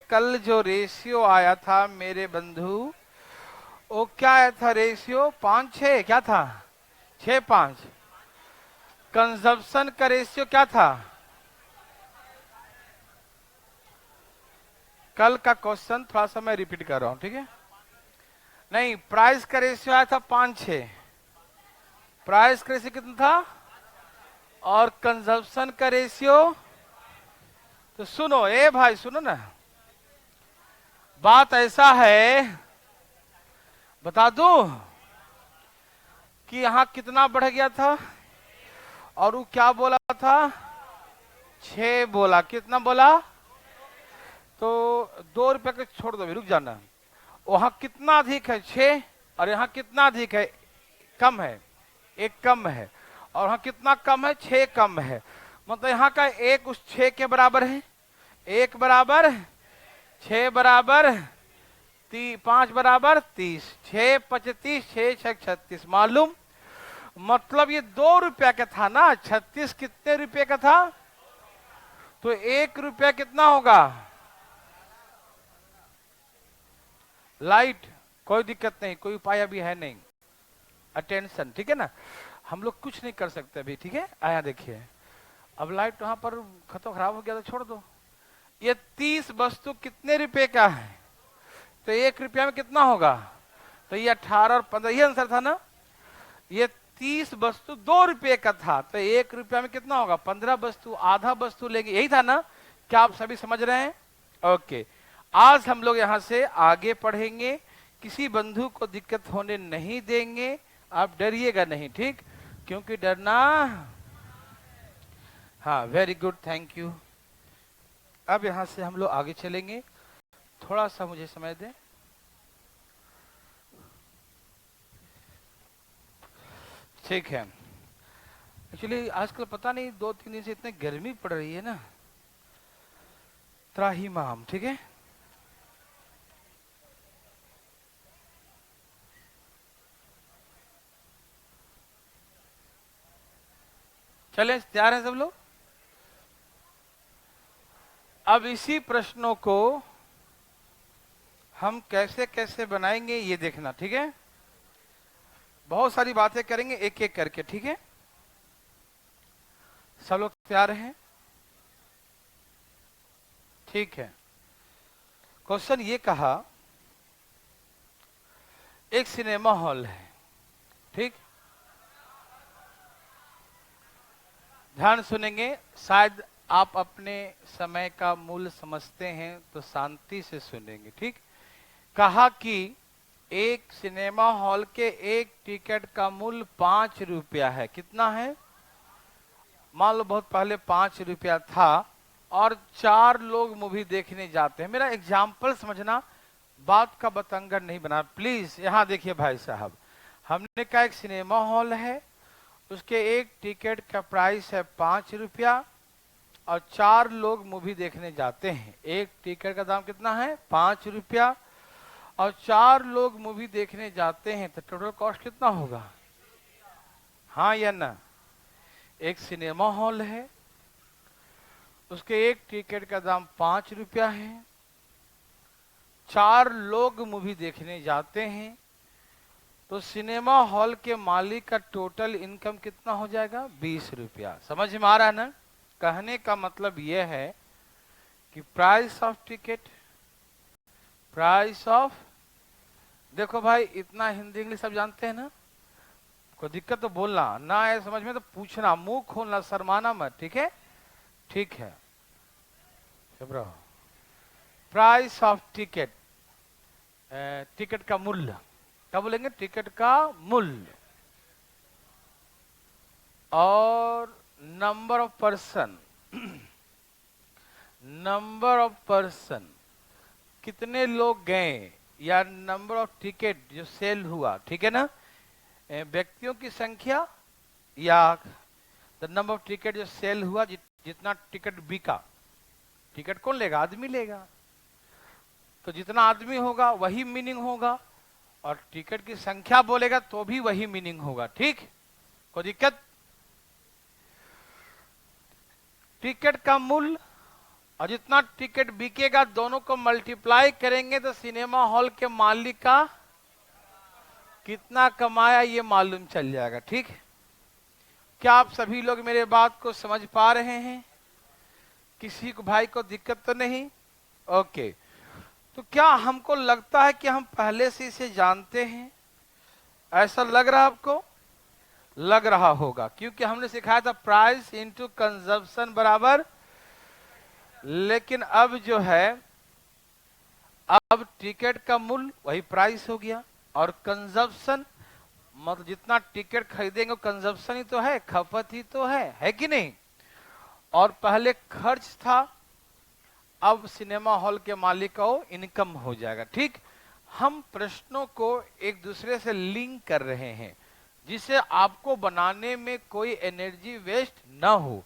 कल जो रेशियो आया था मेरे बंधु, वो क्या आया था रेशियो? 5-6 क्या था? 6-5। कंजप्शन का रेशियो क्या था? कल का क्वेश्चन थोड़ा सा मैं रिपीट कर रहा हूं, ठीक है? नहीं, प्राइस का रेशियो आया था 5-6। प्राइस का रेशियो कितना था? और कंजप्शन का रेशियो? तो सुनो ए भाई, सुनो ना, बात ऐसा है, बता दूं कि यहां कितना बढ़ गया था और वो क्या बोला था? 6 बोला। कितना बोला? तो 2 रुपए का छोड़ दो, रुक जाना। वहां कितना अधिक है? 6। और यहाँ कितना अधिक है? कम है। 1 कम है। और वहां कितना कम है? 6 कम है। मतलब यहाँ का 1 उस 6 के बराबर है। 1 बराबर 6 बराबर 5 बराबर 30। 6 25, 6 6 36। मालूम? मतलब ये 2 रुपया का था ना। 36 कितने रुपए का था? तो 1 रुपया कितना होगा? लाइट, कोई दिक्कत नहीं, कोई उपाय अभी है नहीं। अटेंशन, ठीक है ना? हम लोग कुछ नहीं कर सकते अभी, ठीक है? आया देखिए, अब लाइट वहां पर खत्म, खराब हो गया तो छोड़ दो। ये 30 वस्तु कितने रुपए का है? तो 1 रुपया में कितना होगा? तो ये 18 और 15, ये आंसर था ना? ये 30 वस्तु 2 रुपए का था, तो 1 रुपया में कितना होगा? 15 वस्तु, आधा वस्तु लेंगे, यही था ना? क्या आप सभी समझ रहे हैं? ओके, आज हम लोग यहां से आगे पढ़ेंगे, किसी बंधु को दिक्कत होने नहीं देंगे, आप डरिएगा नहीं, ठीक? क्योंकि डरना, हाँ, वेरी गुड, थैंक यू। अब यहां से हम लोग आगे चलेंगे, थोड़ा सा मुझे समय दें। ठीक है। एक्चुअली आजकल पता नहीं 2-3 दिन से इतनी गर्मी पड़ रही है ना, त्राहिमाम, ठीक है? चले, तैयार हैं सब लोग? अब इसी प्रश्नों को हम कैसे कैसे बनाएंगे ये देखना, ठीक है? बहुत सारी बातें करेंगे एक एक करके, ठीक है? सब लोग तैयार हैं? ठीक है। क्वेश्चन ये कहा, एक सिनेमा हॉल है, ठीक? ध्यान सुनेंगे, शायद आप अपने समय का मूल्य समझते हैं तो शांति से सुनेंगे, ठीक? कहा कि एक सिनेमा हॉल के एक टिकट का मूल्य 5 रुपया है। कितना है? मान लो बहुत पहले 5 रुपया था और 4 लोग मूवी देखने जाते हैं। मेरा एग्जाम्पल समझना, बात का बतंगड़ नहीं बना प्लीज। यहां देखिए भाई साहब, हमने कहा एक सिनेमा हॉल है, उसके एक टिकट का प्राइस है 5 रुपया और 4 लोग मूवी देखने जाते हैं। एक टिकट का दाम कितना है? 5 रुपया और 4 लोग मूवी देखने जाते हैं, तो टोटल कॉस्ट कितना होगा? हाँ या ना? एक सिनेमा हॉल है, उसके एक टिकट का दाम 5 रुपया है, 4 लोग मूवी देखने जाते हैं, तो सिनेमा हॉल के मालिक का टोटल इनकम कितना हो जाएगा? 20 रुपया। समझ में आ रहा है ना? कहने का मतलब यह है कि price of ticket, price of, देखो भाई इतना हिंदी इंग्लिश सब जानते हैं ना? कोई दिक्कत तो बोलना, ना आए समझ में तो पूछना, मुंह खोलना, शर्माना मत, ठीक है? ठीक है, प्राइस ऑफ टिकट, टिकट का मूल्य, क्या बोलेंगे? टिकट का मूल्य। और number of person, number of person, कितने लोग गए, या नंबर ऑफ टिकट जो सेल हुआ, ठीक है ना? व्यक्तियों की संख्या या द नंबर ऑफ टिकट जो सेल हुआ, जितना टिकट बिका। टिकट कौन लेगा? आदमी लेगा, तो जितना आदमी होगा वही मीनिंग होगा, और टिकट की संख्या बोलेगा तो भी वही मीनिंग होगा, ठीक? कोई दिक्कत? टिकट का मूल्य और जितना टिकट बिकेगा दोनों को मल्टीप्लाई करेंगे तो सिनेमा हॉल के मालिक का कितना कमाया ये मालूम चल जाएगा। ठीक, क्या आप सभी लोग मेरे बात को समझ पा रहे हैं? किसी को भाई को दिक्कत तो नहीं? ओके, तो क्या हमको लगता है कि हम पहले से इसे जानते हैं? ऐसा लग रहा आपको? लग रहा होगा, क्योंकि हमने सिखाया था प्राइस इनटू कंजप्शन बराबर, लेकिन अब जो है अब टिकट का मूल्य वही प्राइस हो गया और कंजप्शन मतलब जितना टिकट खरीदेंगे कंजप्शन ही तो है, खपत ही तो है कि नहीं? और पहले खर्च था, अब सिनेमा हॉल के मालिक को इनकम हो जाएगा। ठीक, हम प्रश्नों को एक दूसरे से लिंक कर रहे हैं जिसे आपको बनाने में कोई एनर्जी वेस्ट ना हो,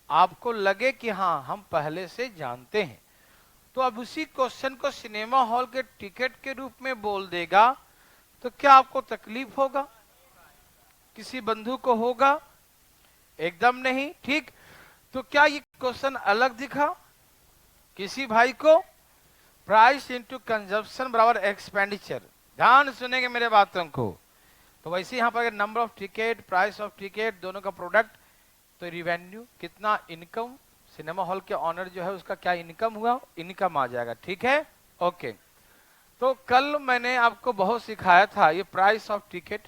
आपको लगे कि हाँ हम पहले से जानते हैं। तो अब उसी क्वेश्चन को सिनेमा हॉल के टिकट के रूप में बोल देगा तो क्या आपको तकलीफ होगा? किसी बंधु को होगा? एकदम नहीं। ठीक, तो क्या ये क्वेश्चन अलग दिखा किसी भाई को? प्राइस इनटू कंजप्शन बराबर एक्सपेंडिचर, ध्यान सुनेंगे मेरे बातों को। तो वैसे यहाँ पर number of ticket, price of ticket दोनों का प्रोडक्ट, तो रिवेन्यू कितना, इनकम, सिनेमा हॉल के ऑनर जो है उसका क्या इनकम हुआ, इनकम आ जाएगा। ठीक है, ओके। तो कल मैंने आपको बहुत सिखाया था, ये प्राइस ऑफ टिकट,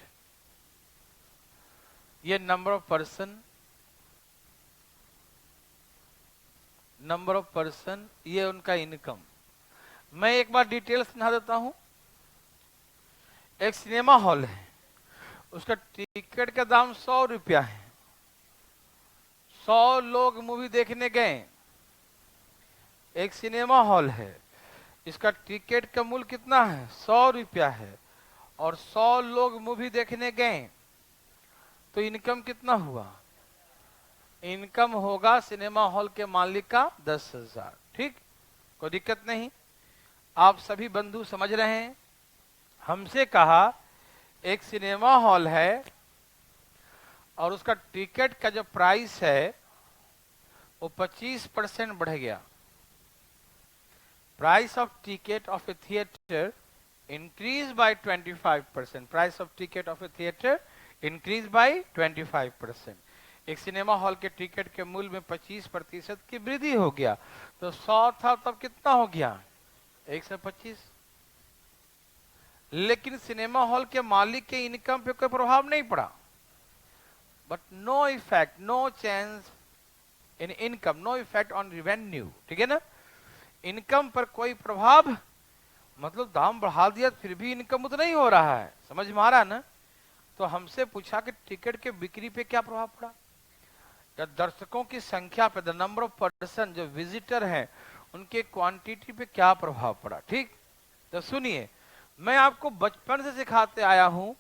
ये number of person, number of person, ये उनका इनकम। मैं एक बार डिटेल समझा देता हूं। एक सिनेमा हॉल है, उसका टिकट का दाम 100 रुपया है। 100 लोग मूवी देखने गए। एक सिनेमा हॉल है, इसका टिकट का मूल्य कितना है? 100 रुपया है और 100 लोग मूवी देखने गए, तो इनकम कितना हुआ? इनकम होगा सिनेमा हॉल के मालिक का 10,000। ठीक, कोई दिक्कत नहीं, आप सभी बंधु समझ रहे हैं। हमसे कहा एक सिनेमा हॉल है और उसका टिकट का जो प्राइस है वो 25% बढ़ गया। Price of ticket of a theatre increase bye 25%। Price of ticket of a theatre increase bye 25%। एक सिनेमा हॉल के टिकट के मूल्य में 25% की वृद्धि हो गया। तो 100 था तब कितना हो गया? 125। लेकिन सिनेमा हॉल के मालिक के इनकम पे कोई प्रभाव नहीं पड़ा। But no effect, no change in income, no effect on revenue. ठीक है ना, इनकम पर कोई प्रभाव, मतलब दाम बढ़ा दिया फिर भी इनकम उतना ही हो रहा है। समझ में आ रहा है ना? तो हमसे पूछा कि टिकट के बिक्री पे क्या प्रभाव पड़ा, या दर्शकों की संख्या पे, द नंबर ऑफ पर्सन, जो विजिटर हैं उनके क्वांटिटी पे क्या प्रभाव पड़ा। ठीक, तो सुनिए, मैं आपको बचपन से सिखाते आया हूं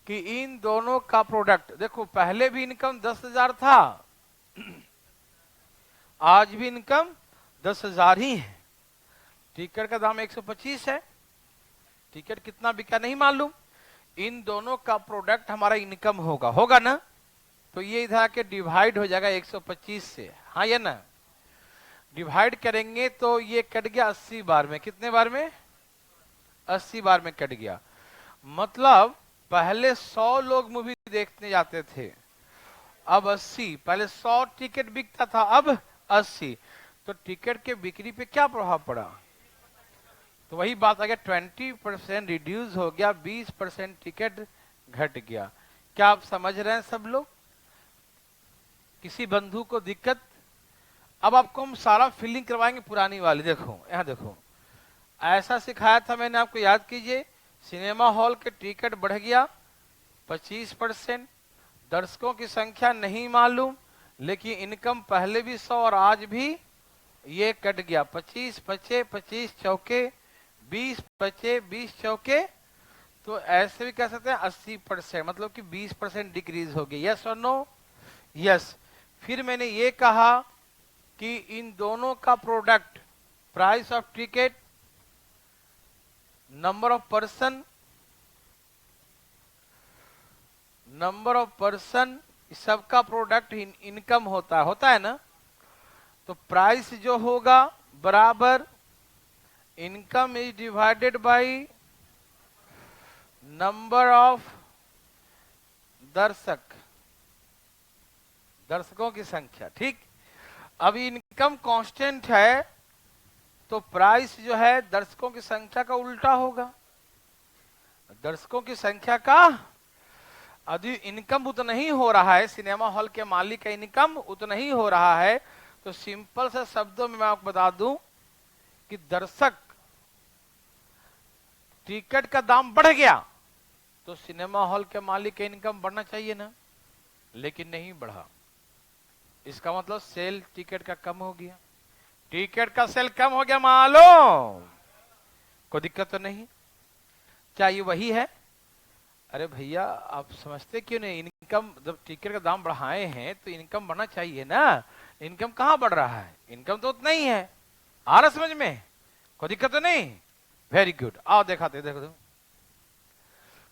कि इन दोनों का प्रोडक्ट देखो, पहले भी इनकम 10,000 था, आज भी इनकम 10,000 ही है। टिकट का दाम 125 है, टिकट कितना बिका नहीं मालूम, इन दोनों का प्रोडक्ट हमारा इनकम होगा, होगा ना? तो ये इधर आके डिवाइड हो जाएगा 125 से, हाँ या ना? डिवाइड करेंगे तो ये कट गया 80 बार में। कितने बार में? 80 बार में कट गया। मतलब पहले 100 लोग मूवी देखने जाते थे, अब 80। पहले 100 टिकट बिकता था, अब 80। तो टिकट के बिक्री पे क्या प्रभाव पड़ा? तो वही बात आ गया, 20% रिड्यूस हो गया, 20% टिकट घट गया। क्या आप समझ रहे हैं सब लोग? किसी बंधु को दिक्कत? अब आपको हम सारा फीलिंग करवाएंगे पुरानी वाली। देखो यहाँ देखो, ऐसा सिखाया था मैंने आपको, याद कीजिए। सिनेमा हॉल के टिकट बढ़ गया 25%, दर्शकों की संख्या नहीं मालूम, लेकिन इनकम पहले भी 100 और आज भी ये कट गया। 25 बचे, 25 चौके 20 बचे, 20 चौके, तो ऐसे भी कह सकते हैं 80%, मतलब कि 20% डिक्रीज हो गई। यस और नो? यस। फिर मैंने ये कहा कि इन दोनों का product, price of ticket, number of person, number of person, सबका प्रोडक्ट इनकम होता है ना? तो प्राइस जो होगा बराबर income is divided by number of दर्शकों की संख्या। ठीक, अब इनकम कांस्टेंट है तो प्राइस जो है दर्शकों की संख्या का उल्टा होगा। दर्शकों की संख्या का यदि इनकम उतना ही हो रहा है, सिनेमा हॉल के मालिक का इनकम उतना ही हो रहा है, तो सिंपल से शब्दों में मैं आपको बता दूं कि दर्शक टिकट का दाम बढ़ गया तो सिनेमा हॉल के मालिक का इनकम बढ़ना चाहिए ना, लेकिन नहीं बढ़ा। इसका मतलब सेल टिकट का कम हो गया। टिकट का सेल कम हो गया, मालूम, कोई दिक्कत तो नहीं। क्या ये वही है? अरे भैया आप समझते क्यों नहीं? इनकम जब टिकट का दाम बढ़ाए हैं तो इनकम बढ़ना चाहिए ना। इनकम कहां बढ़ रहा है? इनकम तो उतना ही है। आ रहा समझ में? कोई दिक्कत तो नहीं। वेरी गुड, आओ दिखाते देखो।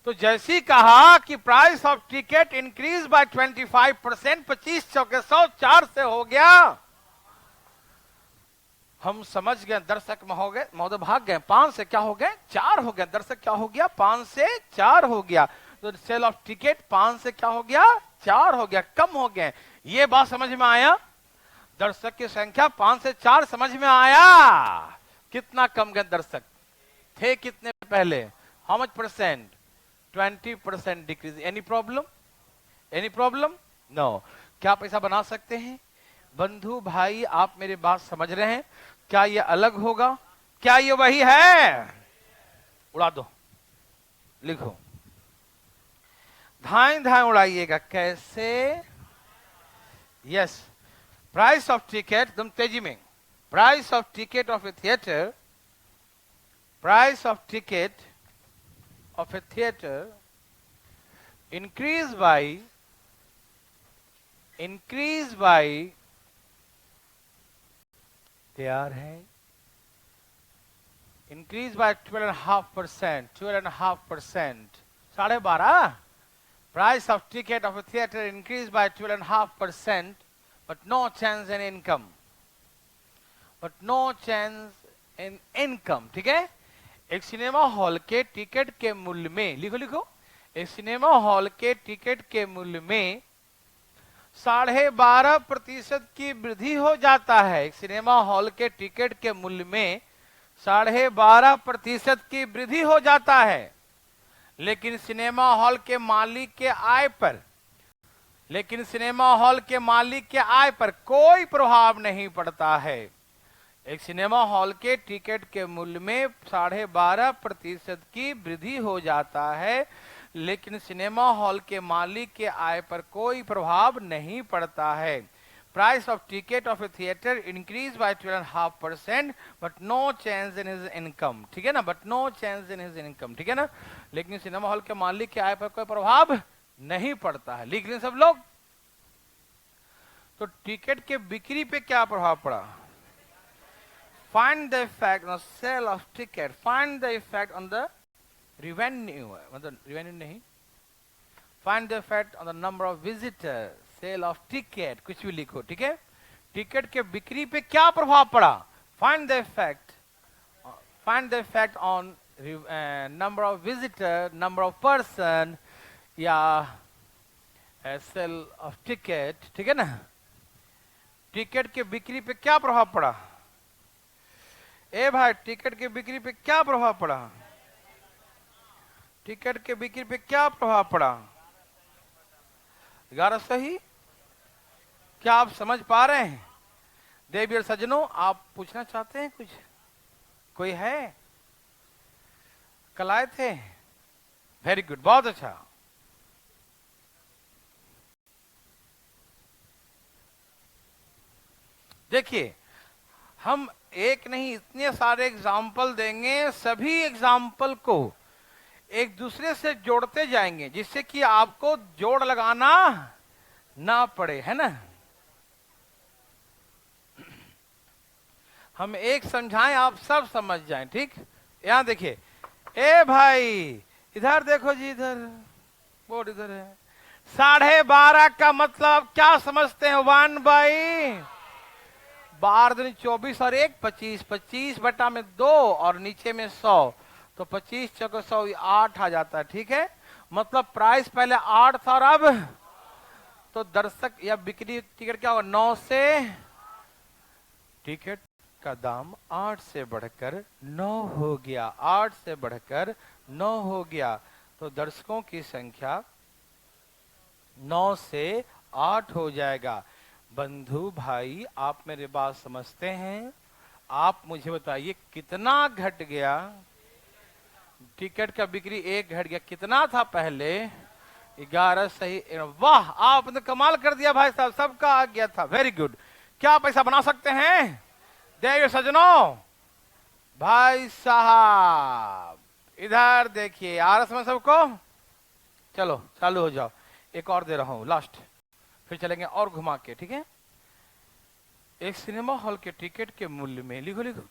तो जैसे ही कहा कि price of ticket increase bye 25%, 25 चौके 100, 4 से हो गया, हम समझ गए दर्शक महोदय भाग गए। 5 से क्या हो गए? 4 हो गया। दर्शक क्या हो गया? 5 से 4 हो गया। तो सेल ऑफ टिकट 5 से क्या हो गया? 4 हो गया, कम हो गए। ये बात समझ में आया? दर्शक की संख्या 5 से 4 समझ में आया? कितना कम गए दर्शक थे? कितने पहले? How much percent? 20% decrease. Any problem? Any problem? No. क्या पैसा बना सकते हैं? बंधु भाई आप मेरी बात समझ रहे हैं? क्या ये अलग होगा? क्या ये वही है? उड़ा दो, लिखो, धाएं धाएं उड़ाइएगा। कैसे? यस, प्राइस ऑफ टिकट, एकदम तेजी में। Price of ticket of a theatre, price of ticket of a theatre increase by तैयार है, increase by 12.5%, 12.5%, 12.5%. Price of ticket of a theater increased by 12.5%, but no change in income. But no change in income. ठीक है? एक cinema hall के ticket के मूल्य में, लिखो लिखो, एक सिनेमा हॉल के टिकट के मूल्य में 12.5% की वृद्धि हो जाता है। एक सिनेमा हॉल के टिकट के मूल्य में 12.5% की वृद्धि हो जाता है, लेकिन सिनेमा हॉल के मालिक के आय पर, लेकिन सिनेमा हॉल के मालिक के आय पर कोई प्रभाव नहीं पड़ता है। एक सिनेमा हॉल के टिकट के मूल्य में 12.5% की वृद्धि हो जाता है, लेकिन सिनेमा हॉल के मालिक के आय पर कोई प्रभाव नहीं पड़ता है। Price of ticket of a theatre increase by 12.5%, but no change in his income. ठीक है ना? But no change in his income. ठीक है ना? लेकिन सिनेमा हॉल के मालिक के आय पर कोई प्रभाव नहीं पड़ता है। लिख लें सब लोग। तो टिकट के बिक्री पे क्या प्रभाव पड़ा? Find the effect on sale of ticket. Find the effect on the revenue. मतलब revenue नहीं. Find the effect on the number of visitors. Sale of ticket. कुछ भी लिखो, ठीक है? टिकट के बिक्री पे क्या प्रभाव पड़ा? Find the effect. Find the effect on number of visitors, number of person, या sale of ticket. ठीक है ना? टिकट के बिक्री पे क्या प्रभाव पड़ा? ए भाई, टिकट के बिक्री पे क्या प्रभाव पड़ा? टिकट के बिक्री पे क्या प्रभाव पड़ा? 11 सही? क्या आप समझ पा रहे हैं? देवी और सज्जनों, आप पूछना चाहते हैं कुछ? कोई है? कल आए थे? वेरी गुड, बहुत अच्छा। देखिए, हम एक नहीं इतने सारे एग्जाम्पल देंगे, सभी एग्जाम्पल को एक दूसरे से जोड़ते जाएंगे जिससे कि आपको जोड़ लगाना ना पड़े, है ना? हम एक समझाएं, आप सब समझ जाएं। ठीक? यहां देखिए, ए भाई इधर देखो जी, इधर बोर्ड इधर है। 12.5 का मतलब क्या समझते हैं? 1/12। 12 दूनी 24 और 1 25, 25 बटा में 2 और नीचे में 100, तो 25 चौको 100, 8 आ जाता है। ठीक है, मतलब प्राइस पहले 8 था और अब तो दर्शक या बिक्री टिकट क्या होगा, 9 से टिकट का दाम 8 से बढ़कर 9 हो गया, 8 से बढ़कर 9 हो गया। तो दर्शकों की संख्या 9 से 8 हो जाएगा। बंधु भाई, आप मेरे बात समझते हैं? आप मुझे बताइए कितना घट गया? टिकट का बिक्री 1 घट गया, कितना था पहले? 11 सही। वाह, आपने कमाल कर दिया भाई साहब, सबका आ गया था, वेरी गुड। क्या पैसा बना सकते हैं? देखिए सजनों, भाई साहब इधर देखिए, आ रहा समझ सबको? चलो चालू हो जाओ, एक और दे रहा हूं लास्ट, फिर चलेंगे और घुमा के। ठीक है, एक सिनेमा हॉल के टिकट के मूल्य में, लिखो लिखो,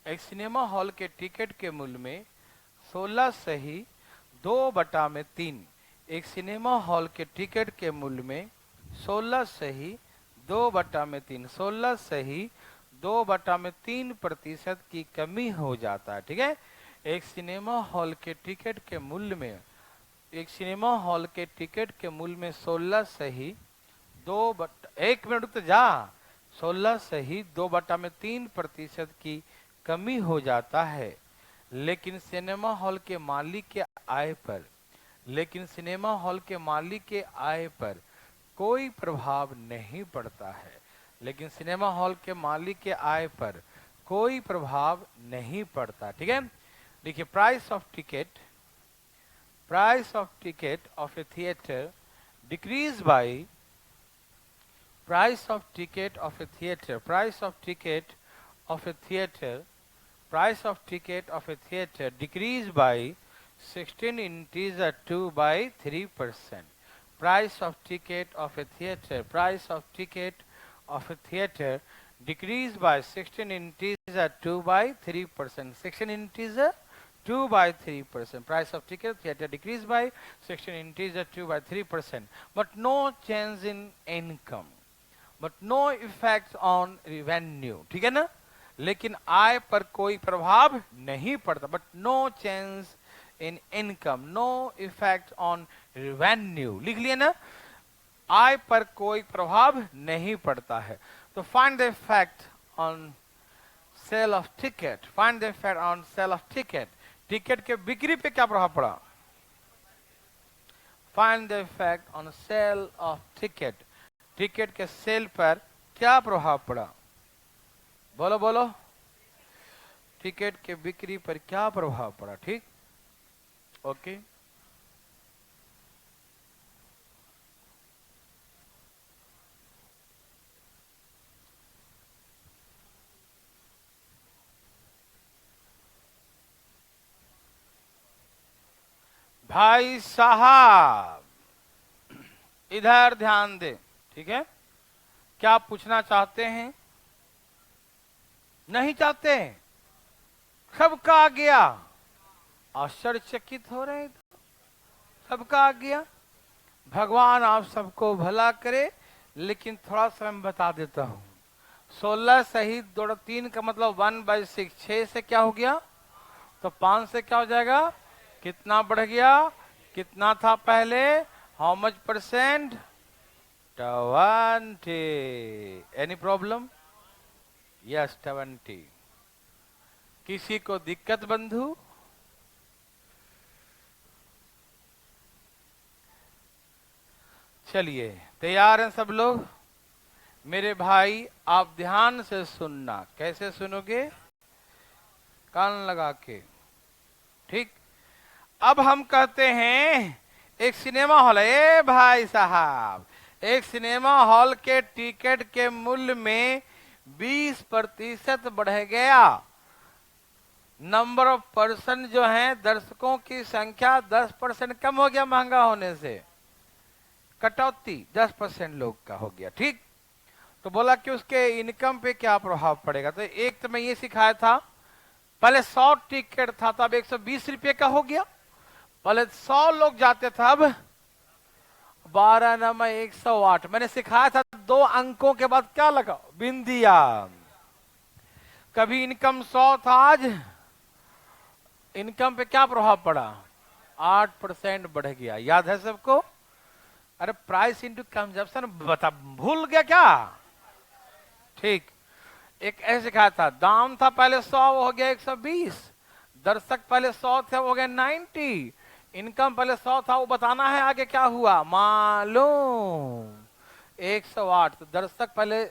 एक सिनेमा हॉल के टिकट के मूल्य में 16 सही 2 बटा में 3। एक सिनेमा हॉल के टिकट के मूल्य में 16 सही 2 बटा में 3, 16 सही 2 बटा में 3% की कमी हो जाता है। ठीक है, एक सिनेमा हॉल के टिकट के मूल्य में, एक सिनेमा हॉल के टिकट के मूल्य में 16 सही 2 बटा, 1 मिनट रुक जा, 16 सही 2 बटा में 3% की कमी हो जाता है। लेकिन सिनेमा हॉल के मालिक के आय पर, लेकिन सिनेमा हॉल के मालिक के आय पर कोई प्रभाव नहीं पड़ता है। लेकिन सिनेमा हॉल के मालिक के आय पर कोई प्रभाव नहीं पड़ता। ठीक है, देखिए, price of ticket, price of ticket of a theatre decrease by, price of ticket of a theater, price of ticket of a theater, price of ticket of a theater decreased by 16 integer 2 by 3%. Price of ticket of a theater, price of ticket of a theater decreased by 16 integer 2 by 3%. 16 integer 2 by 3%. Price of ticket theater decreased by 16 integer 2 by 3%. But no change in income. But no effect on revenue. ठीक है ना, लेकिन आय पर कोई प्रभाव नहीं पड़ता। But no change in income, no effect on revenue, लिख लिया ना, आय पर कोई प्रभाव नहीं पड़ता है। तो find the effect on sale of ticket, find the effect on sale of ticket, ticket के बिक्री पे क्या प्रभाव पड़ा? Find the effect on sale of ticket, ticket के सेल पर क्या प्रभाव पड़ा? बोलो बोलो, टिकट के बिक्री पर क्या प्रभाव पड़ा? ठीक, ओके। भाई साहब इधर ध्यान दे। ठीक है, क्या पूछना चाहते हैं? नहीं चाहते? सबका आ गया? आश्चर्यचकित हो रहे हैं, सबका आ गया। भगवान आप सबको भला करे, लेकिन थोड़ा सा मैं बता देता हूं। 16 सही 3 का मतलब 1/6, 6 से क्या हो गया? तो 5 से क्या हो जाएगा? कितना बढ़ गया? कितना था पहले? How much percent? 20। Any problem? Yes, 20। किसी को दिक्कत बंधु? चलिए, तैयार हैं सब लोग? मेरे भाई आप ध्यान से सुनना। कैसे सुनोगे? कान लगा के। ठीक, अब हम कहते हैं एक सिनेमा हॉल है, ए भाई साहब, एक सिनेमा हॉल के टिकट के मूल्य में 20% बढ़ गया। नंबर ऑफ पर्सन जो हैं, दर्शकों की संख्या 10% कम हो गया महंगा होने से, कटौती 10% लोग का हो गया। ठीक, तो बोला कि उसके इनकम पे क्या प्रभाव पड़ेगा। तो एक तो मैं ये सिखाया था, पहले 100 टिकट था, तो अब 120 रुपये का हो गया। पहले 100 लोग जाते थे, अब 12 108। मैंने सिखाया था 2 अंकों के बाद क्या लगा? बिंदिया। कभी इनकम 100 था, आज इनकम पे क्या प्रभाव पड़ा? 8% बढ़ गया। याद है सबको? अरे प्राइस इंटू कंजप्शन बता, भूल गया क्या? ठीक। एक ऐसे कहा था, दाम था पहले 100 हो गया 120, दर्शक पहले 100 थे हो गए 90, इनकम पहले 100 था, वो बताना है आगे क्या हुआ मालूम, 108। तो दर्शक पहले,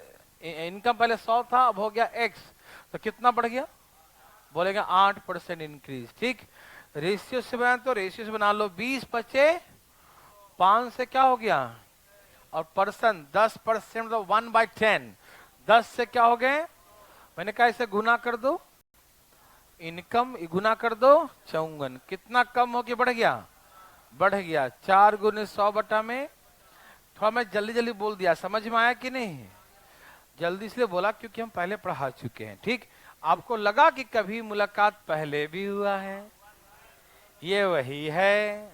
इनकम पहले 100 था, अब हो गया x, तो कितना बढ़ गया? बोलेगा 8% इंक्रीज। ठीक। रेशियो से बना तो रेशियो से बना लो, 20 बचे 5 से क्या हो गया, और पर्सन 10% तो 1/10, 10 से क्या हो गए, मैंने कहा इसे गुना कर दो, इनकम गुना कर दो 54, कितना कम हो के बढ़ गया? बढ़ गया 4 गुने 100 बटा में। थोड़ा मैं जल्दी जल्दी बोल दिया, समझ में आया कि नहीं? जल्दी इसलिए बोला क्योंकि हम पहले पढ़ा चुके हैं। ठीक। आपको लगा कि कभी मुलाकात पहले भी हुआ है, ये वही है,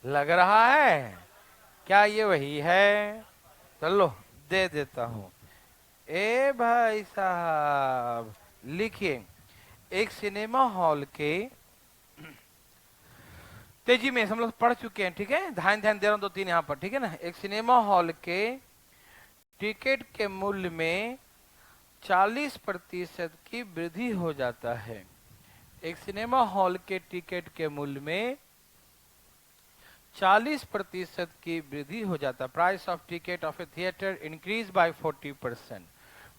लग रहा है क्या ये वही है? चलो दे देता हूं। ए भाई साहब लिखिए, एक सिनेमा हॉल के, तेजी में हम लोग पढ़ चुके हैं, ठीक है, ध्यान ध्यान दे रहा हूं 2-3 यहां पर, ठीक है ना। एक सिनेमा हॉल के टिकट के मूल्य में 40% की वृद्धि हो जाता है। एक सिनेमा हॉल के टिकट के मूल्य में 40% की वृद्धि हो जाता है। Price of ticket of a theatre increase bye 40%।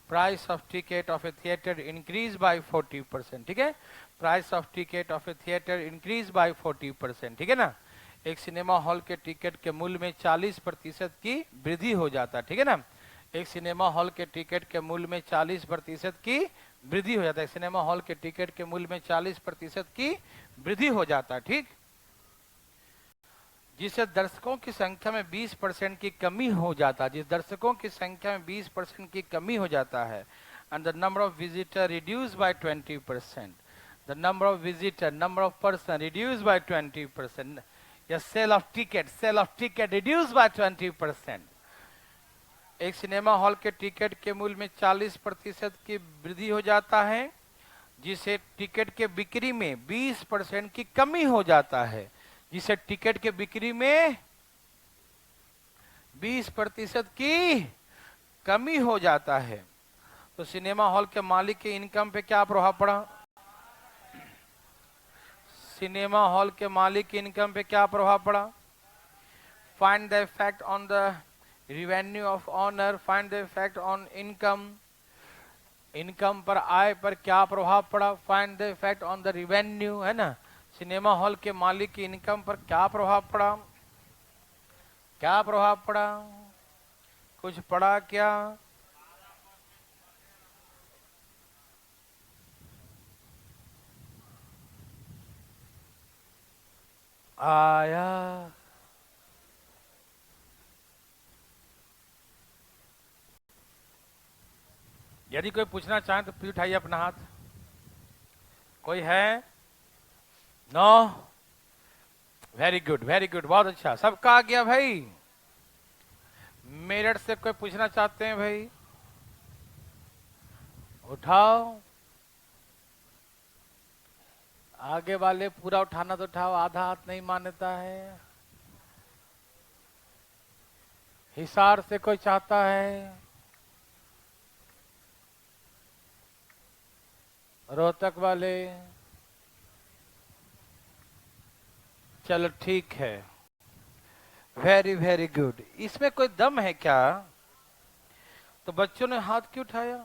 Price of ticket of a theatre increase bye 40%। ठीक है, price of ticket of a theatre increase bye 40%। ठीक है ना। एक सिनेमा हॉल के टिकट के मूल्य में 40% की वृद्धि हो जाता है। ठीक है ना। एक सिनेमा हॉल के टिकट के मूल्य में 40% की वृद्धि हो जाता है। सिनेमा हॉल के टिकट के मूल्य में 40% की वृद्धि हो जाता है। ठीक। जिससे दर्शकों की संख्या में 20% की कमी हो जाता है, जिस दर्शकों की संख्या में 20% की कमी हो जाता है, and the number of visitor reduce by 20%, the number of visitor, number of person reduce by 20%, या sale of ticket reduce by 20%। एक सिनेमा हॉल के टिकट के मूल्य में 40% की वृद्धि हो जाता है, जिसे टिकट के बिक्री में 20% की कमी हो जाता है, जिसे टिकट के बिक्री में 20% की कमी हो जाता है। तो सिनेमा हॉल के मालिक के इनकम पे क्या प्रभाव पड़ा? सिनेमा हॉल के मालिक के इनकम पे क्या प्रभाव पड़ा? Find the effect on the revenue of owner, find the effect on income, income पर, आय पर क्या प्रभाव पड़ा? Find the effect on the revenue, है ना। सिनेमा हॉल के मालिक की इनकम पर क्या प्रभाव पड़ा? क्या प्रभाव पड़ा? कुछ पड़ा क्या? आया। यदि कोई पूछना चाहे तो प्लीज उठाइए अपना हाथ। कोई है? No? Very good, very good, बहुत अच्छा, सबका आ गया भाई। मेरठ से कोई पूछना चाहते हैं भाई? उठाओ। आगे वाले पूरा उठाना तो उठाओ, आधा हाथ नहीं मान्यता है। हिसार से कोई चाहता है? रोहतक वाले? चलो ठीक है, वेरी वेरी गुड। इसमें कोई दम है क्या? तो बच्चों ने हाथ क्यों उठाया?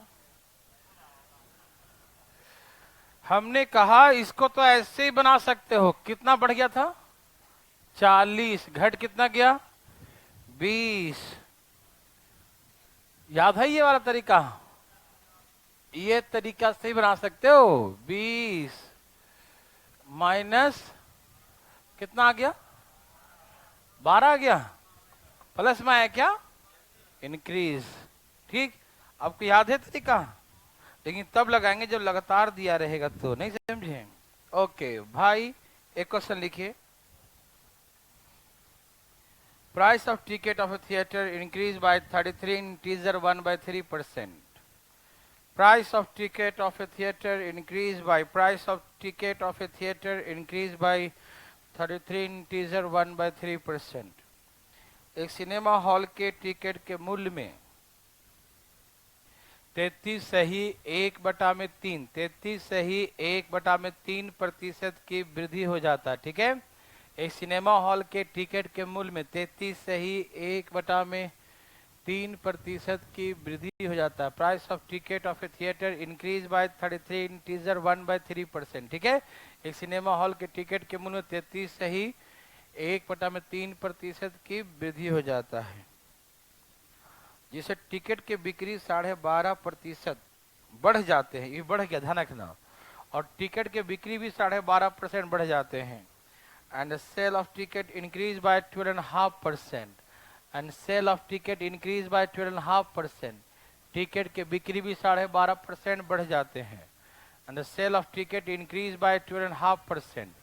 हमने कहा इसको तो ऐसे ही बना सकते हो। कितना बढ़ गया था? 40 घट कितना गया? 20। याद है ये वाला तरीका? ये तरीका से ही बना सकते हो। 20 माइनस कितना आ गया? 12 आ गया। प्लस में आया क्या? इंक्रीज। ठीक। आपको याद है तरीका? लेकिन तब लगाएंगे जब लगातार दिया रहेगा तो, नहीं समझे? ओके भाई, एक क्वेश्चन लिखिए। Price of ticket of a theatre increase by 33 integer 1/3%। Price of ticket of a theater increased by price of ticket of a theater increased by 33 integer 1/3%. एक सिनेमा हॉल के टिकट के मूल्य में 33 की वृद्धि हो जाता है। ठीक है, एक सिनेमा हॉल के टिकट के मूल्य में 33 की वृद्धि हो जाता है। Price of ticket of a theatre increase by 33 integer 1/3%। ठीक है, एक सिनेमा हॉल के टिकट के मूल्य में 33 की वृद्धि हो जाता है, जिसे टिकट के बिक्री 12.5% बढ़ जाते हैं। ये बढ़ गया, ध्यान रखना। और टिकट के बिक्री भी 12.5% बढ़ जाते हैं। And sale of ticket increase by 12.5%। And sale of ticket increase by 12.5%। Ticket के बिक्री भी 12.5% बढ़ जाते हैं। And sale of ticket increase by 12.5%।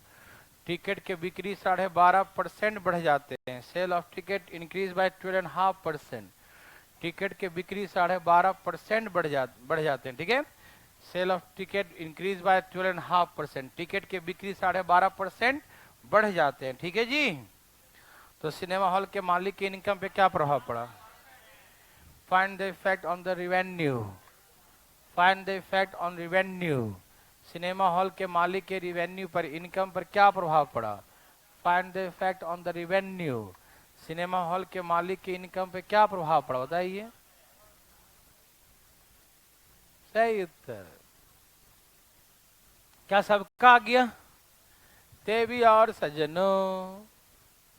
Ticket के बिक्री 12.5% बढ़ जाते हैं। Sale of ticket increase by 12.5%। Ticket के बिक्री 12.5% बढ़ जाते हैं। ठीक है, sale of ticket increase by 12.5%। Ticket के बिक्री 12.5% बढ़ जाते हैं। ठीक है जी। तो सिनेमा हॉल के मालिक की इनकम पे क्या प्रभाव पड़ा? Find the effect on the revenue. Find the effect on revenue. Cinema hall के मालिक के रेवेन्यू पर, इनकम पर क्या प्रभाव पड़ा? Find the effect on the revenue. Cinema hall के मालिक की इनकम पे क्या प्रभाव पड़ा, बताइए। सही उत्तर। क्या सबका आ गया? देवी और सज्जनों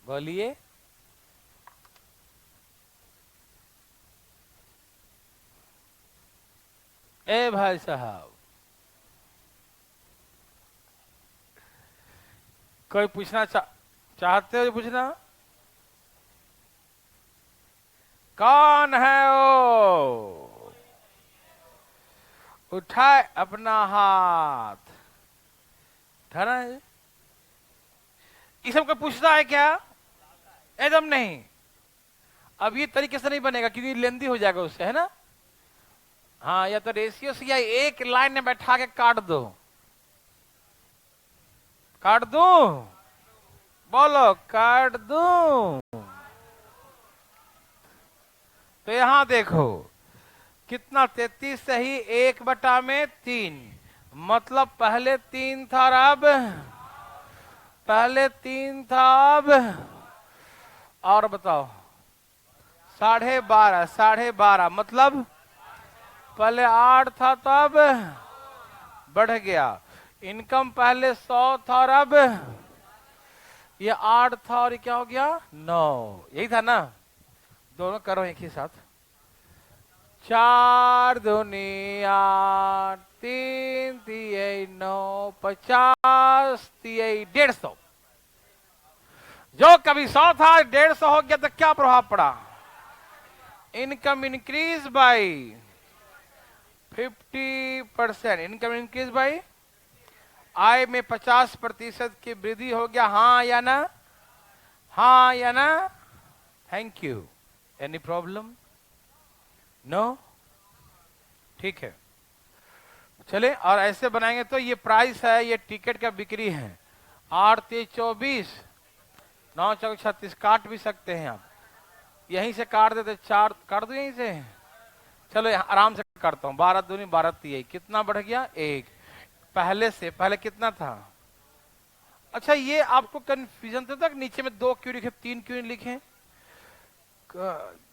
बोलिए। ए भाई साहब, कोई पूछना चाहते हो? पूछना। कौन है वो? उठाए अपना हाथ। धरा है। ये सब को पूछना है क्या? एकदम नहीं। अब ये तरीके से नहीं बनेगा क्योंकि लेंदी हो जाएगा उससे, है ना। हाँ, या तो रेशियो से या एक लाइन में बैठा के काट दो। काट दो, बोलो काट दो। तो यहां देखो कितना, 33 से ही 1/3। मतलब पहले 3 था, अब पहले 3 था, अब और बताओ 12.5। 12.5 मतलब पहले 8 था, तब बढ़ गया। इनकम पहले 100 था और अब ये 8 था और ये क्या हो गया? 9। यही था ना। दोनों करो एक ही साथ। 4 दूनी 8, 3 तिये 9, 50 तिये 150। जो कभी 100 था 150 हो गया तो क्या प्रभाव पड़ा? Income increase by 50%। Income increase by, आय में 50% की वृद्धि हो गया। हाँ या ना? हाँ या ना? Thank you. Any problem? No? ठीक है, चले और ऐसे बनाएंगे। तो ये प्राइस है, ये टिकट का बिक्री है। 8 3 24, 9 4 36। काट भी सकते हैं आप, यहीं से काट देते। 4 काट दो यहीं से। चलो आराम से करता हूं। 12 दूनी 12 तिये, कितना बढ़ गया? 1। पहले से पहले कितना था? अच्छा, ये आपको कंफ्यूजन तो था नीचे में 2 क्यों लिखे, 3 क्यों लिखे?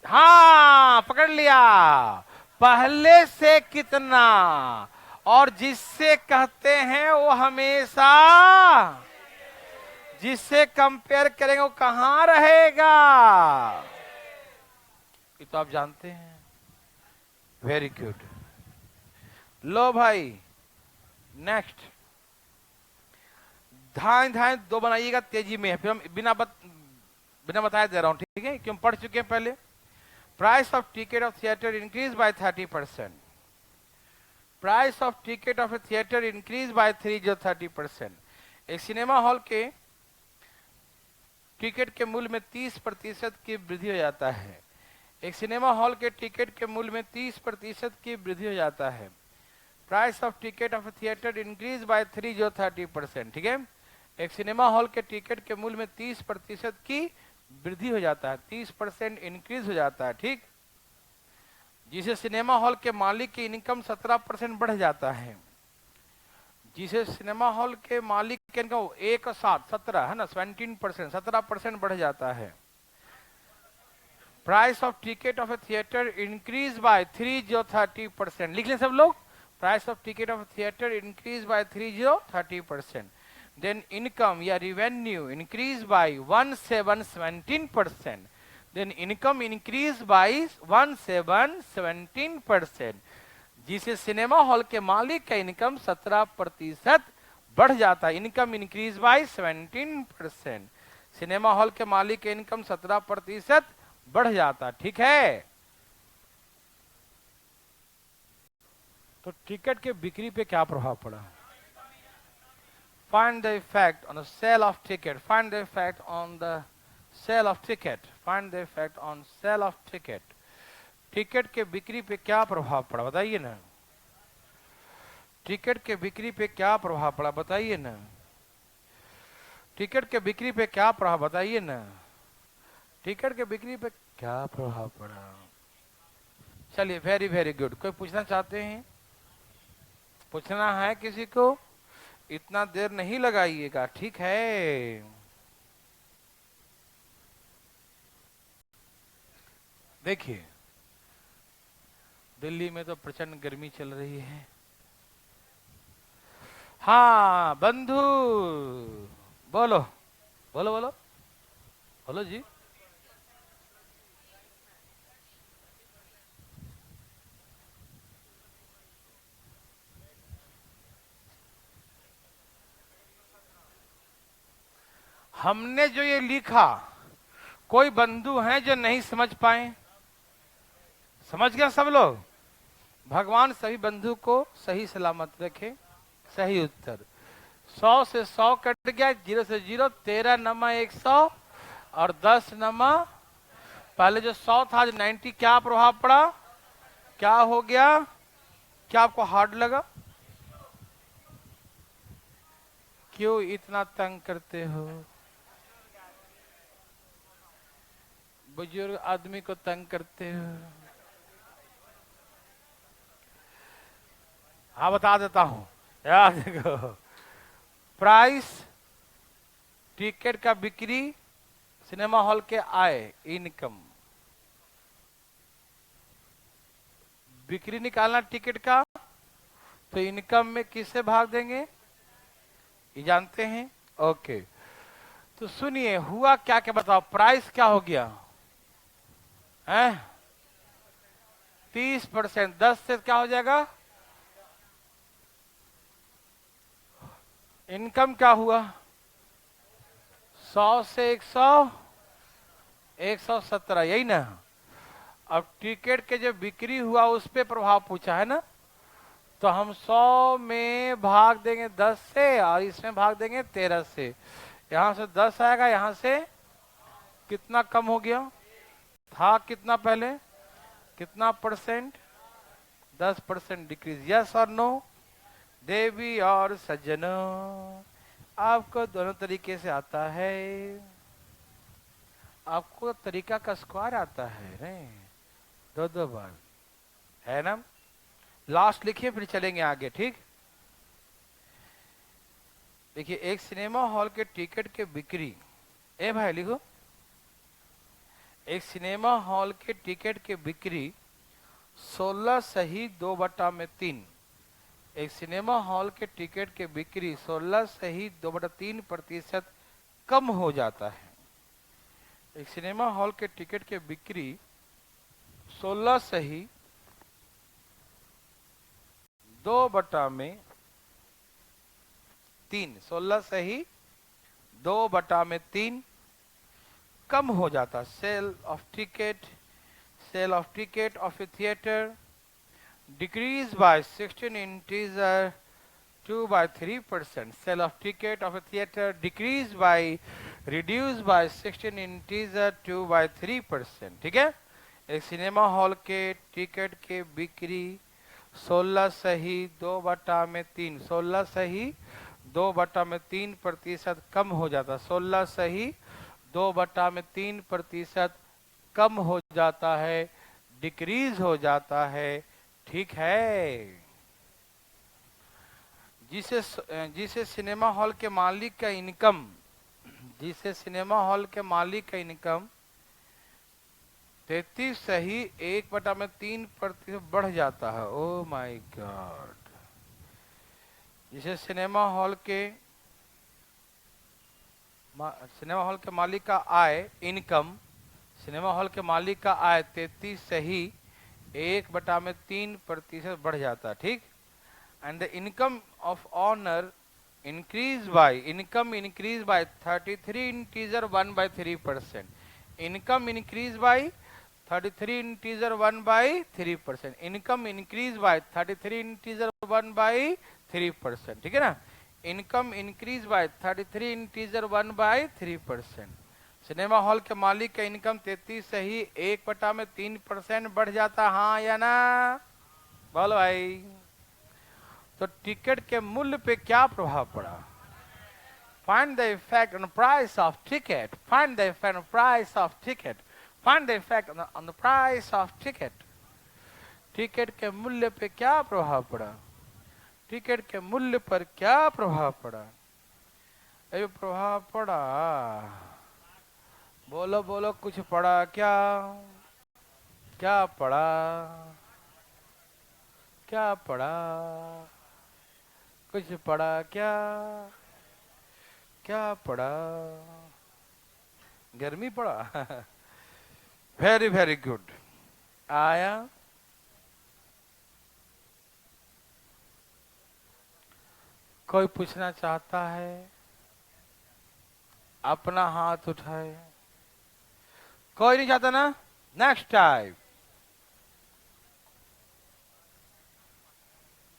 हाँ, पकड़ लिया। पहले से कितना, और जिससे कहते हैं वो हमेशा, जिससे कंपेयर करेंगे वो कहां रहेगा? ये तो आप जानते हैं। Very good. लो भाई, नेक्स्ट। धाए धाए 2 बनाइएगा तेजी में, फिर हम बिना बताए दे रहा हूं। ठीक है, क्यों पढ़ चुके हैं पहले। Price of ticket of theatre increase by 30%। Price of ticket of a theatre increase by 30%। एक सिनेमा हॉल के टिकट के मूल्य में 30% की वृद्धि हो जाता है। एक सिनेमा हॉल के टिकट के मूल्य में 30% की वृद्धि हो जाता है। Price of ticket of theatre increase by 30%, ठीक है। एक सिनेमा हॉल के टिकट के मूल्य में 30% की वृद्धि हो जाता है, 30% इंक्रीज हो जाता है, ठीक। जिसे सिनेमा हॉल के मालिक की इनकम 17% बढ़ जाता है, जिसे सिनेमा हॉल के मालिक के इनकम 17 है ना, 17% बढ़ जाता है। Price of ticket of a theatre increase by 30% लिख लें सब लोग। Price of ticket of theatre increase by 30%, then income या revenue increase by 1717%, then income increase by 1717%, जिसे सिनेमा हॉल के मालिक का इनकम 17% बढ़ जाता है। Income increase bye 17%, cinema hall के मालिक का इनकम 17% बढ़ जाता, ठीक है। तो टिकट के बिक्री पे क्या प्रभाव पड़ा? Find the effect on the sale of ticket, find the effect on the sale of ticket, find the effect on sale of ticket. Ticket के बिक्री पे क्या प्रभाव पड़ा बताइए ना। टिकट के बिक्री पे क्या प्रभाव पड़ा बताइए ना। टिकट के बिक्री पे क्या प्रभाव बताइए ना। टिकट के बिक्री पे क्या प्रभाव पड़ा? चलिए, वेरी वेरी गुड। कोई पूछना चाहते हैं? पूछना है किसी को? इतना देर नहीं लगाइएगा, ठीक है। देखिए, दिल्ली में तो प्रचंड गर्मी चल रही है। हाँ बंधु, बोलो बोलो बोलो बोलो जी। हमने जो ये लिखा, कोई बंधु हैं जो नहीं समझ पाए? समझ गया सब लोग? भगवान सभी बंधु को सही सलामत रखे। सही उत्तर 100 से 100 कट गया, 0 से 0, 13 नमा 100 और 10 नमा पहले जो 100 था, आज 90। क्या प्रभाव पड़ा? क्या हो गया? क्या आपको हार्ड लगा? क्यों इतना तंग करते हो? बुजुर्ग आदमी को तंग करते हो? हाँ बता देता हूं, याद देखो। प्राइस टिकट का बिक्री, सिनेमा हॉल के आय इनकम। बिक्री निकालना टिकट का, तो इनकम में किससे भाग देंगे? ये जानते हैं? ओके, तो सुनिए हुआ क्या क्या बताओ। प्राइस क्या हो गया है? 30%, 10 से क्या हो जाएगा? इनकम क्या हुआ? 100 से 100, 117, यही ना। अब टिकट के जो बिक्री हुआ उस पे प्रभाव पूछा है ना, तो हम 100 में भाग देंगे 10 से और इसमें भाग देंगे 13 से। यहां से 10 आएगा, यहां से कितना कम हो गया? था कितना पहले? कितना परसेंट? 10% डिक्रीज। यस और नो? देवी और सज्जनों, आपको दोनों तरीके से आता है। आपको तरीका का स्क्वायर आता है नहीं, दो बार है ना। लास्ट लिखिए फिर चलेंगे आगे, ठीक। देखिए, एक सिनेमा हॉल के टिकट के बिक्री, ए भाई लिखो, एक सिनेमा हॉल के टिकट के बिक्री 16 सही 2/3। एक सिनेमा हॉल के टिकट के बिक्री 16 सही 2/3% कम हो जाता है। एक सिनेमा हॉल के टिकट के बिक्री 16 सही 2/3, 16 सही 2/3 कम हो जाता। Sale of ticket, sale of ticket of a theatre decreased by 16 integer 2/3%. Sale of ticket of a theater decreased by, reduced by 16 integer 2/3%. ठीक है। एक सिनेमा हॉल के टिकट के बिक्री 16 सही 2/3, 16 सही 2/3% कम हो जाता, 16 सही 2/3% कम हो जाता है, डिक्रीज हो जाता है। ठीक है। जिसे जिसे सिनेमा हॉल के मालिक का इनकम, जिसे सिनेमा हॉल के मालिक का इनकम 33 सही 1/3% बढ़ जाता है। Oh my God. जिसे सिनेमा हॉल के मालिक का आय इनकम, सिनेमा हॉल के मालिक का आय 33 सही 1/3% बढ़ जाता। ठीक। And the income of owner income increase by 33 integer 1/3%। Income increase by 33 integer 1/3%। Income increase by 33 integer 1/3%। ठीक है ना। Income increase by 33 integer 1/3%। Cinema hall के मालिक का इनकम 33 सही 1/3% बढ़ जाता। हाँ या ना? बोलो भाई। तो टिकट के मूल्य पे क्या प्रभाव पड़ा? Find the effect on the price of ticket. Find the effect on the price of ticket. Find the effect on the price of ticket. Ticket के मूल्य पे क्या प्रभाव पड़ा? टिकट के मूल्य पर क्या प्रभाव पड़ा? ये प्रभाव पड़ा। बोलो बोलो, कुछ पड़ा क्या? क्या पड़ा? क्या पड़ा? कुछ पड़ा क्या? क्या पड़ा? गर्मी पड़ा। Very very good. आया? कोई पूछना चाहता है? अपना हाथ उठाए। कोई नहीं चाहता ना? Next time.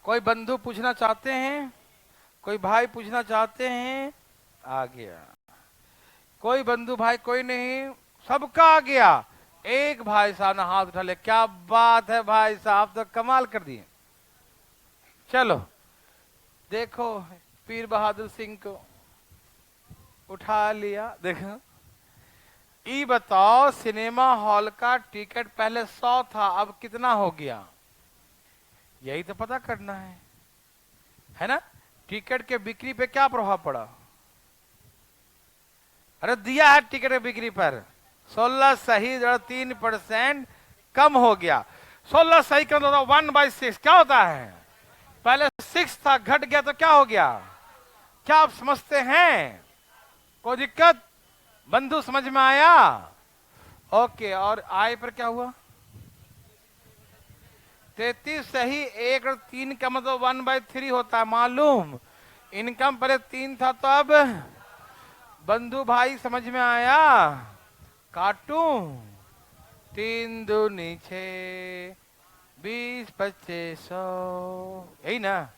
कोई बंधु पूछना चाहते हैं? कोई भाई पूछना चाहते हैं? आ गया। कोई बंधु भाई कोई नहीं, सबका आ गया। एक भाई साहब ने हाथ उठा लिया। क्या बात है भाई साहब, तो कमाल कर दिए। चलो देखो, पीर बहादुर सिंह को उठा लिया। देखो, ये बताओ, सिनेमा हॉल का टिकट पहले 100 था, अब कितना हो गया? यही तो पता करना है ना। टिकट के बिक्री पे क्या प्रभाव पड़ा? अरे दिया है टिकट की बिक्री पर 16 सही 3% कम हो गया। 16 सही कम होता 1/6 क्या होता है? पहले 6 था, घट गया तो क्या हो गया? क्या आप समझते हैं? कोई दिक्कत? बंधु समझ में आया? ओके। और आय पर क्या हुआ? 33 सही 1/3 का मतलब 1/3 होता है, मालूम। इनकम पहले 3 था, तो अब बंधु भाई समझ में आया? काटूं? 3 दूनी 6, 20 25 100, यही ना।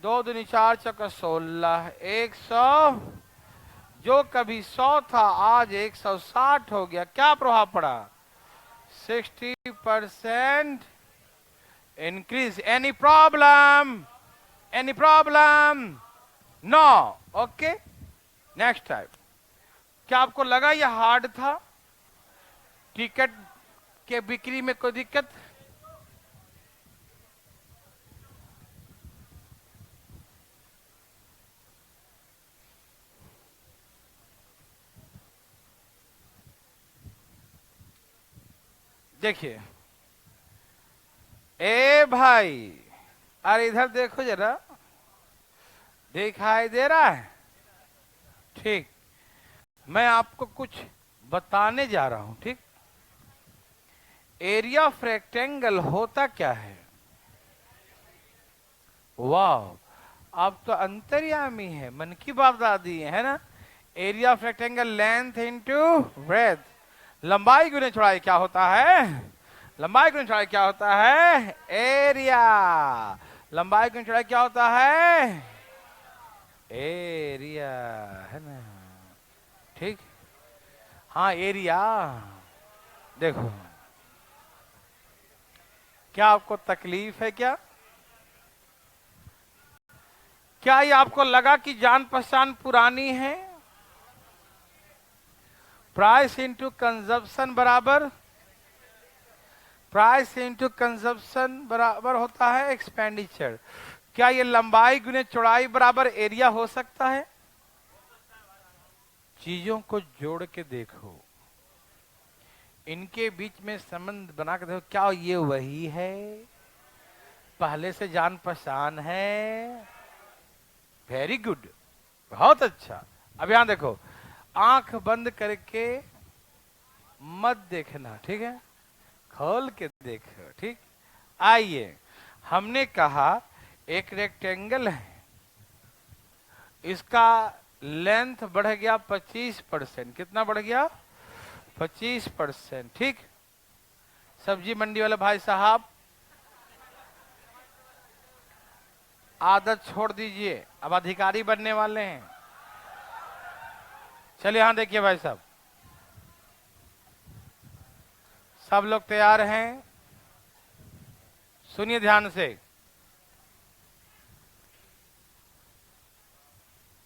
2 दूनी 4 चौका 16, 100। जो कभी 100 था आज 160 हो गया। क्या प्रभाव पड़ा? 60% increase. Any problem? Any problem? No. Okay. Next type. क्या आपको लगा यह हार्ड था? टिकट के बिक्री में कोई दिक्कत? देखिए, ए भाई, अरे इधर देखो जरा, दिखाई दे रहा है? ठीक। मैं आपको कुछ बताने जा रहा हूं। ठीक। एरिया ऑफ रेक्टेंगल होता क्या है? वाह, आप तो अंतर्यामी है, मन की बात दादी है ना। Area of rectangle length into breadth, लंबाई गुने चौड़ाई क्या होता है? लंबाई गुने चौड़ाई क्या होता है? एरिया। लंबाई गुने चौड़ाई क्या होता है? एरिया, है ना। ठीक। हाँ, एरिया। देखो, क्या आपको तकलीफ है क्या? क्या ये आपको लगा कि जान पहचान पुरानी है? प्राइस इंटू कंजप्शन बराबर होता है एक्सपेंडिचर। क्या ये लंबाई गुने चौड़ाई बराबर एरिया हो सकता है? चीजों को जोड़ के देखो, इनके बीच में संबंध बना के देखो, क्या ये वही है? पहले से जान पहचान है? वेरी गुड, बहुत अच्छा। अब यहां देखो, आंख बंद करके मत देखना, ठीक है, खोल के देखो, ठीक। आइए, हमने कहा एक रेक्टेंगल है, इसका लेंथ बढ़ गया 25%। कितना बढ़ गया? 25%, ठीक। सब्जी मंडी वाले भाई साहब, आदत छोड़ दीजिए, अब अधिकारी बनने वाले हैं। चलिए यहां देखिए भाई साहब, सब लोग तैयार हैं? सुनिए ध्यान से।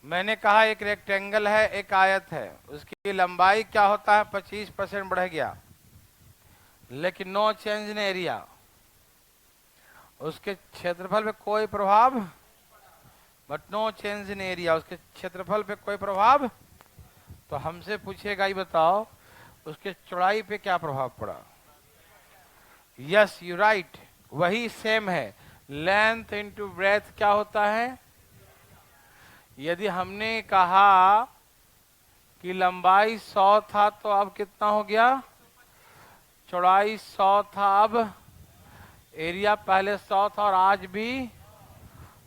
मैंने कहा एक रेक्टेंगल है, एक आयत है, उसकी लंबाई क्या होता है? 25% बढ़ गया, लेकिन नो चेंज इन एरिया। उसके क्षेत्रफल पे कोई प्रभाव, but no change in area, उसके क्षेत्रफल पे कोई प्रभाव। तो हमसे पूछेगा, ये बताओ उसके चौड़ाई पे क्या प्रभाव पड़ा? यस यू राइट, वही सेम है। लेंथ इंटू ब्रेथ क्या होता है? यदि हमने कहा कि लंबाई 100 था, तो अब कितना हो गया? चौड़ाई 100 था, अब एरिया पहले 100 था और आज भी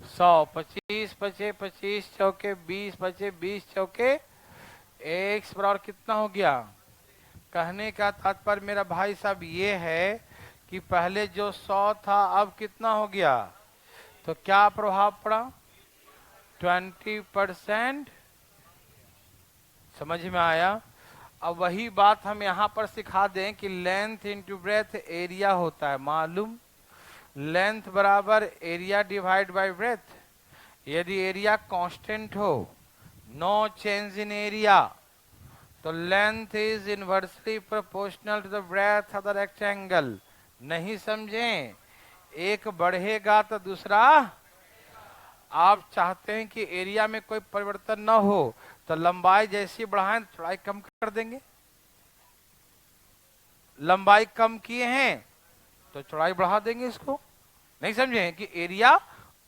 100। 25 बचे 25 चौके 20, बचे 20 चौके x बराबर कितना हो गया? कहने का तात्पर्य मेरा भाई साहब ये है कि पहले जो 100 था अब कितना हो गया? तो क्या प्रभाव पड़ा? 20%। समझ में आया? अब वही बात हम यहां पर सिखा दें कि लेंथ इंटू ब्रेथ एरिया होता है, मालूम? लेंथ बराबर एरिया डिवाइड बाय ब्रेथ। यदि एरिया कांस्टेंट हो, नो चेंज इन एरिया, तो length is inversely proportional to the breadth of the rectangle. नहीं समझें? एक बढ़ेगा तो दूसरा। आप चाहते हैं कि एरिया में कोई परिवर्तन न हो, तो लंबाई जैसी बढ़ाएं तो चौड़ाई कम कर देंगे। लंबाई कम किए हैं तो चौड़ाई बढ़ा देंगे इसको। नहीं समझे कि एरिया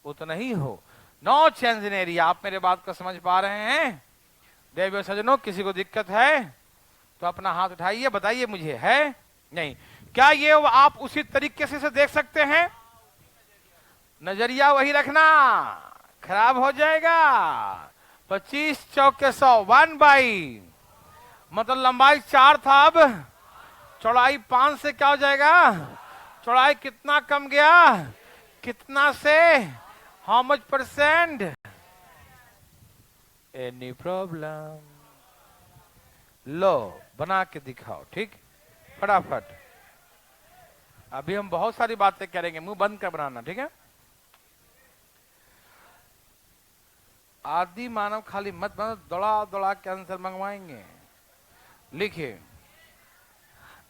उतना ही हो, नो चेंज इन एरिया। आप मेरे बात को समझ पा रहे हैं? देवियों सज्जनों, किसी को दिक्कत है तो अपना हाथ उठाइए, बताइए मुझे, है नहीं? क्या ये आप उसी तरीके से देख सकते हैं? नजरिया वही रखना, खराब हो जाएगा। 25 चौके 100, 1/, मतलब लंबाई 4 था, अब चौड़ाई 5 से क्या हो जाएगा? चौड़ाई कितना कम गया? कितना से? How much percent? Any problem? लो बना के दिखाओ, ठीक, फटाफट। अभी हम बहुत सारी बातें करेंगे, मुंह बंद कर बनाना, ठीक है? आदि मानव खाली मत बनो, दौड़ा दौड़ा के आंसर मंगवाएंगे। लिखिए,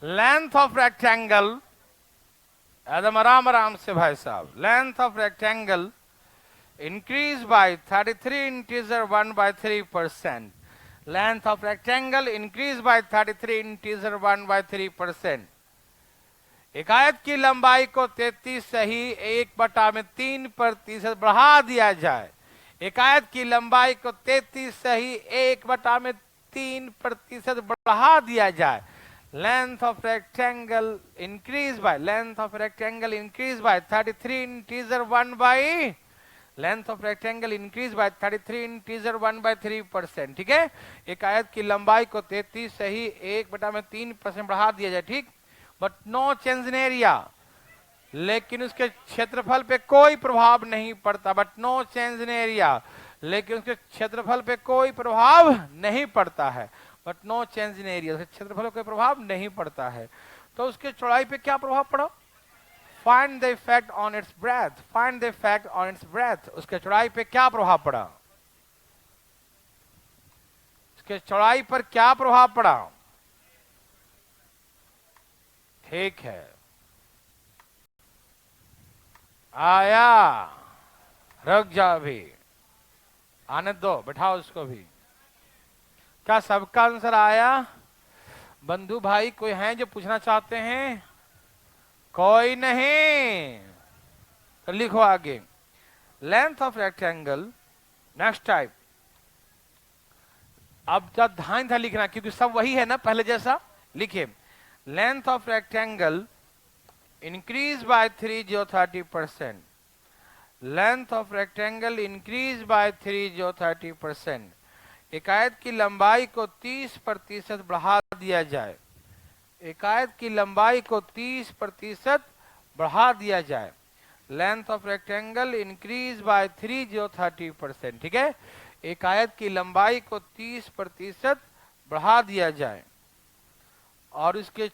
लेंथ ऑफ रेक्टेंगल, एकदम आराम आराम से भाई साहब, length of rectangle increase by 33 integer 1/3%। Length of rectangle increase by 33 integer 1/3%। एक आयत की लंबाई को 33 से ही 1/3% बढ़ा दिया जाए। एक आयत की लंबाई को 33 से ही 1/3% बढ़ा दिया जाए। Length of rectangle increase by 33 integer 1 length of rectangle increase by 33 integer 1/3%। ठीक है, एक आयत की लंबाई को 33 से ही 1/3% बढ़ा दिया जाए, ठीक, but no change in area, लेकिन उसके क्षेत्रफल पे कोई प्रभाव नहीं पड़ता। But no change in area, लेकिन उसके क्षेत्रफल पे कोई प्रभाव नहीं पड़ता है। But no change in area, उसके क्षेत्रफल पे कोई प्रभाव नहीं पड़ता है। तो उसके चौड़ाई पे क्या प्रभाव पड़ा? Find the effect on it's breath, find the effect on it's breath. उसके चौड़ाई पे क्या प्रभाव पड़ा, उसके चौड़ाई पर क्या प्रभाव पड़ा? ठीक है, आया, रुक जा, अभी आने दो, बैठाओ उसको भी। क्या सबका आंसर आया? बंधु भाई कोई हैं जो पूछना चाहते हैं? कोई नहीं, तो लिखो आगे। Length of rectangle, next type. अब जब ध्यान था लिखना, क्योंकि सब वही है ना पहले जैसा। लिखिए, length of rectangle increase by 30% length of rectangle increase by 30% एक आयत की लंबाई को 30% बढ़ा दिया जाए, एक आयत की लंबाई को 30% बढ़ा दिया जाए। Length of rectangle increase by 30% ठीक है, एक आयत की लंबाई को 30% बढ़ा दिया जाए और इसके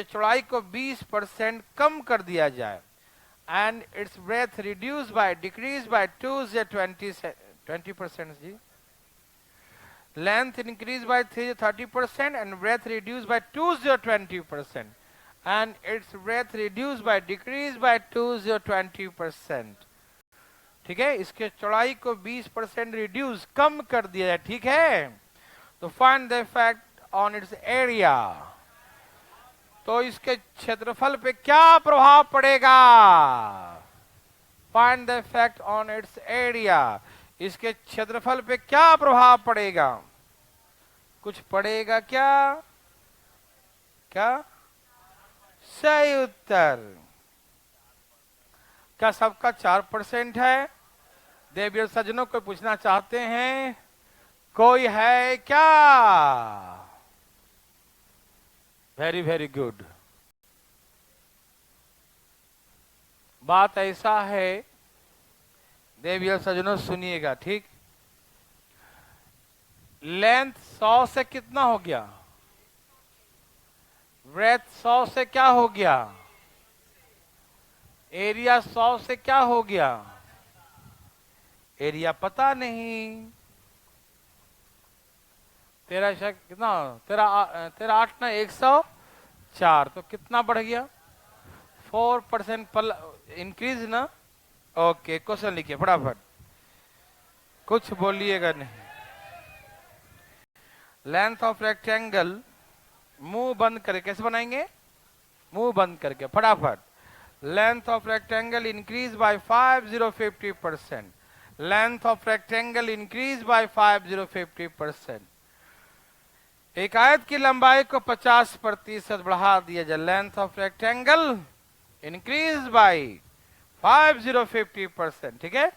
चौड़ाई को 20% कम कर दिया जाए, and its breadth reduce by decrease by 20% जी। Length increase by 30% and breadth reduce by 20% and its breadth reduce by decrease by 20% ठीक है, इसके चौड़ाई को 20% रिड्यूस कम कर दिया जाए। ठीक है, तो find the effect on it's area. तो इसके क्षेत्रफल पे क्या प्रभाव पड़ेगा? Find the effect on it's area, इसके क्षेत्रफल पे क्या प्रभाव पड़ेगा? कुछ पड़ेगा क्या? क्या सही उत्तर। क्या सबका 4% है? देवियों सज्जनों को पूछना चाहते हैं, कोई है क्या? Very very good. बात ऐसा है देवियों सज्जनों, सुनिएगा ठीक। लेंथ 100 से कितना हो गया? ब्रेथ 100 से क्या हो गया? एरिया 100 से क्या हो गया? एरिया पता नहीं। तेरा कितना? तेरा 8 ना 104, तो कितना बढ़ गया? 4% इंक्रीज ना। ओके, क्वेश्चन लिखिए फटाफट, कुछ बोलिएगा नहीं। लेंथ ऑफ रेक्टेंगल, मुंह बंद करके कैसे बनाएंगे? मुंह बंद करके फटाफट। Length of rectangle increase by 5050%। Length of rectangle increase by 5050%। एक आयत की लंबाई को 50% बढ़ा दिया जाए। Length of rectangle increase by 5050%। ठीक है,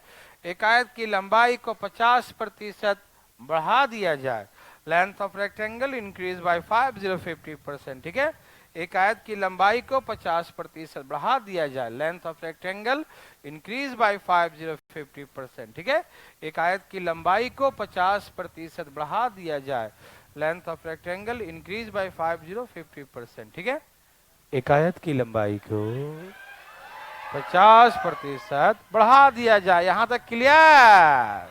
एक आयत की लंबाई को 50% बढ़ा दिया जाए। Length of rectangle increase by 5050%। ठीक है, एक आयत की लंबाई को 50% बढ़ा दिया जाए। Length of rectangle increase by 5050%। ठीक है, एक आयत की लंबाई को 50% बढ़ा दिया जाए। Length of rectangle increase by 5050%। ठीक है, एक आयत की लंबाई को 50% बढ़ा दिया जाए। यहां तक clear?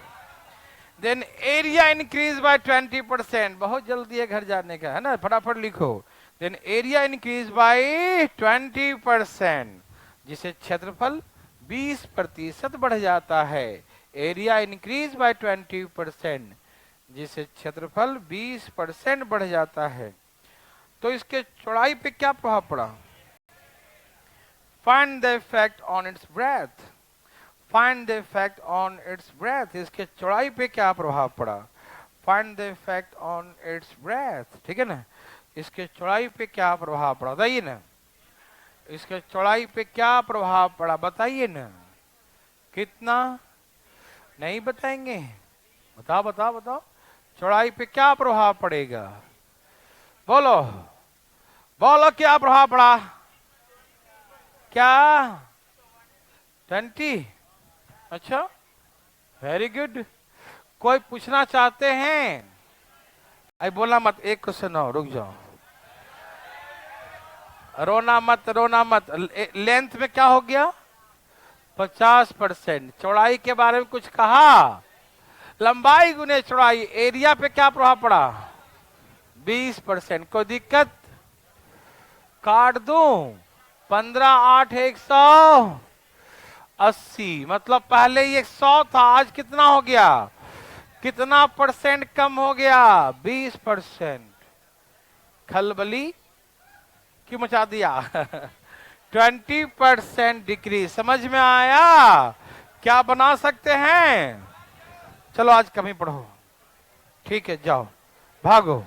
Then area increase by 20%। बहुत जल्दी है घर जाने का, है ना, फटाफट लिखो। देन एरिया इंक्रीज बाय 20%, जिसे क्षेत्रफल 20% बढ़ जाता है। एरिया इंक्रीज बाय 20%, जिसे क्षेत्रफल 20% बढ़ जाता है। तो इसके चौड़ाई पे क्या प्रभाव पड़ा? Find the effect on it's breath. Find the effect on it's breath, इसके चौड़ाई पे क्या प्रभाव पड़ा? Find the effect on it's breath. ठीक है ना, इसके चौड़ाई पे क्या प्रभाव पड़ा बताइए ना। इसके चौड़ाई पे क्या प्रभाव पड़ा बताइए ना। कितना? नहीं बताएंगे? बताओ बताओ बताओ, चौड़ाई पे क्या प्रभाव पड़ेगा? बोलो बोलो, क्या प्रभाव पड़ा? क्या? 20? अच्छा, वेरी गुड। कोई पूछना चाहते हैं? अरे बोला मत, एक क्वेश्चन और, रुक जाओ। रोना मत, रोना मत। लेंथ में क्या हो गया? 50%। चौड़ाई के बारे में कुछ कहा? लंबाई गुने चौड़ाई, एरिया पे क्या प्रभाव पड़ा? 20%। कोई दिक्कत? काट दूं? 15 8 180, मतलब पहले ये 100 था, आज कितना हो गया? कितना परसेंट कम हो गया? 20%। खलबली क्यों मचा दिया? 20% डिक्रीज। समझ में आया? क्या बना सकते हैं? चलो आज कम ही पढ़ो, ठीक है, जाओ भागो।